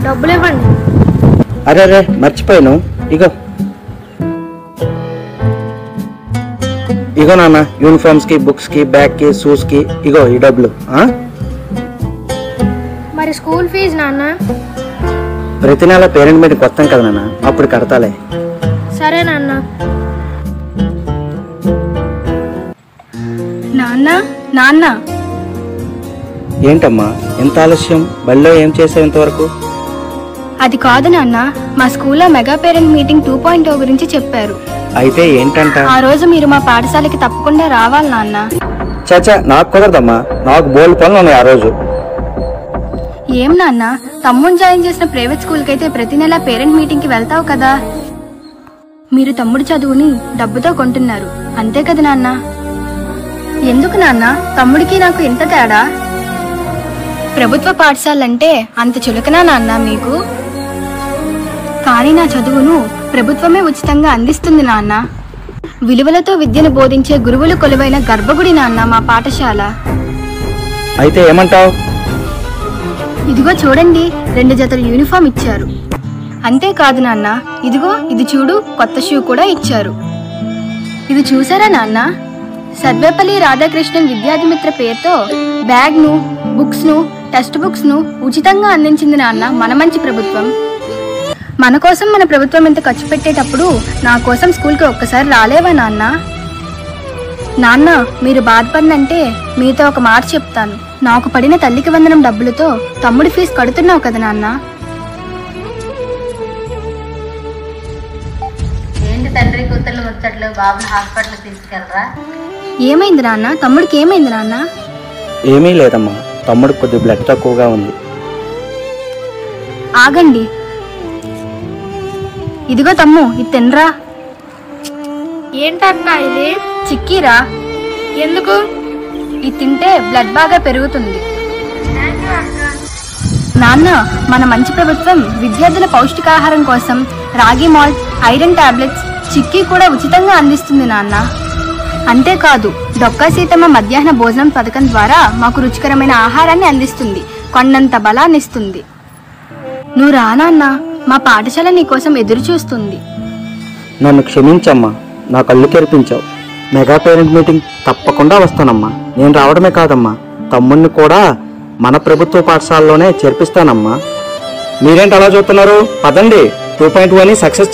డబ్బులు ఇవ్వండి. అరే అరే మర్చిపోయాను. ఇగో ఇగో నాన్న, యూనిఫామ్స్ కి, బుక్స్ కి, బ్యాగ్ కి, షూస్ కి ఇగో ఈ డబ్బులు. మరి స్కూల్ ఫీజు నాన్న? ప్రతి నెల పేరెంట్ మీటింగ్ వస్తాం కదా నాన్న, అప్పుడు కడతాలే. సరే నాన్న. నాన్న నాన్న ఏంటమ్మా ఎంత ఆలస్యం? బడిలో ఏం చేసావు ఇంతవరకు? అది కాదు నాన్న, మా స్కూల్లో మెగా పేరెంట్ మీటింగ్ 2.0 గురించి చెప్పారు. అయితే ఏంటంట? ఆ రోజు మీరు మా పాఠశాలకి తప్పకుండా రావాలి నాన్న. చాచా నాకు కుదరదమ్మా, నాకు బోల్డ్ పనులు ఉన్నాయి ఆ రోజు. ఏం నాన్న, తమ్ముడు జాయిన్ చేసిన ప్రైవేట్ స్కూల్కి అయితే ప్రతి నెల పేరెంట్ మీటింగ్ కి వెళ్తావు కదా. మీరు తమ్ముడు చదువుని డబ్బుతో కొంటున్నారు, అంతే కదా నాన్న? ఎందుకు నాన్న తమ్ముడికి నాకు ఇంత తేడా? ప్రభుత్వ పాఠశాలంటే అంత చులకనా నాన్న మీకు? కానీ నా చదువును ప్రభుత్వమే ఉచితంగా అందిస్తుంది నాన్న. విలువలతో విద్యను బోధించే గురువులు కొలువైన గర్భగుడి నాన్న మా పాఠశాల. అయితే ఏమంటావు? ఇదిగో చూడండి, 2 జతల యూనిఫామ్ ఇచ్చారు. అంతేకాదు నాన్న, ఇదిగో ఇది చూడు, కొత్త షూ కూడా ఇచ్చారు. ఇది చూసారా నాన్న? సర్వేపల్లి రాధాకృష్ణన్ విద్యార్థిమిత్ర పేరుతో బ్యాగ్ ను, బుక్స్ ను, టెక్స్ట్ బుక్స్ ను ఉచితంగా అందించింది నాన్న మన మంచి ప్రభుత్వం. మన కోసం మన ప్రభుత్వం ఇంత ఖర్చు పెట్టేటప్పుడు నా కోసం స్కూల్కి ఒక్కసారి రాలేవా నాన్న? నాన్న మీరు బాధపడినంటే మీతో ఒక మాట చెప్తాను. నాకు పడిన తల్లికి వందనం డబ్బులతో తమ్ముడి ఫీజు కడుతున్నావు కదా నాన్న. ఏంటి తండ్రి కూతుర్లు ముచ్చట్లు? బాబుని హాస్పిటల్ తీసుకెళ్ళరా? ఏమైంది నాన్న? తమ్ముడికి ఏమైంది నాన్న? ఏమీ లేదమ్మా, తమ్ముడు కొద్ది బ్లడ్ తక్కువగా ఉంది. ఆగండి, ఇదిగో తమ్ము, ఇది తినరా. ఏంటన్నా ఇది? చిక్కీరా. ఎందుకు? ఇది తింటే బ్లడ్ బాగా పెరుగుతుంది. నాన్న మన మంచి ప్రభుత్వం విద్యార్థుల పౌష్టికాహారం కోసం రాగి మాల్ట్, ఐరన్ టాబ్లెట్స్, చిక్కీ కూడా ఉచితంగా అందిస్తుంది నాన్న. అంతేకాదు డొక్కా సీతమ్మ మధ్యాహ్న భోజనం పథకం ద్వారా మాకు రుచికరమైన ఆహారాన్ని అందిస్తుంది, కొండంత బలాన్ని ఇస్తుంది. నువ్వు రా నాన్న, మా పాఠశాల నీకోసం ఎదురు చూస్తుంది. నన్ను క్షమించమ్మా, నా కళ్ళు తెరిపించావు. మెగా పేరెంట్ మీటింగ్ తప్పకుండా వస్తానమ్మా. నేను రావడమే కాదమ్మా, తమ్ముడిని కూడా మన ప్రభుత్వ పాఠశాలలోనే చేర్పిస్తానమ్మా. మీరేంటి అలా చూస్తున్నారు? పదండి, 2.0 అని సక్సెస్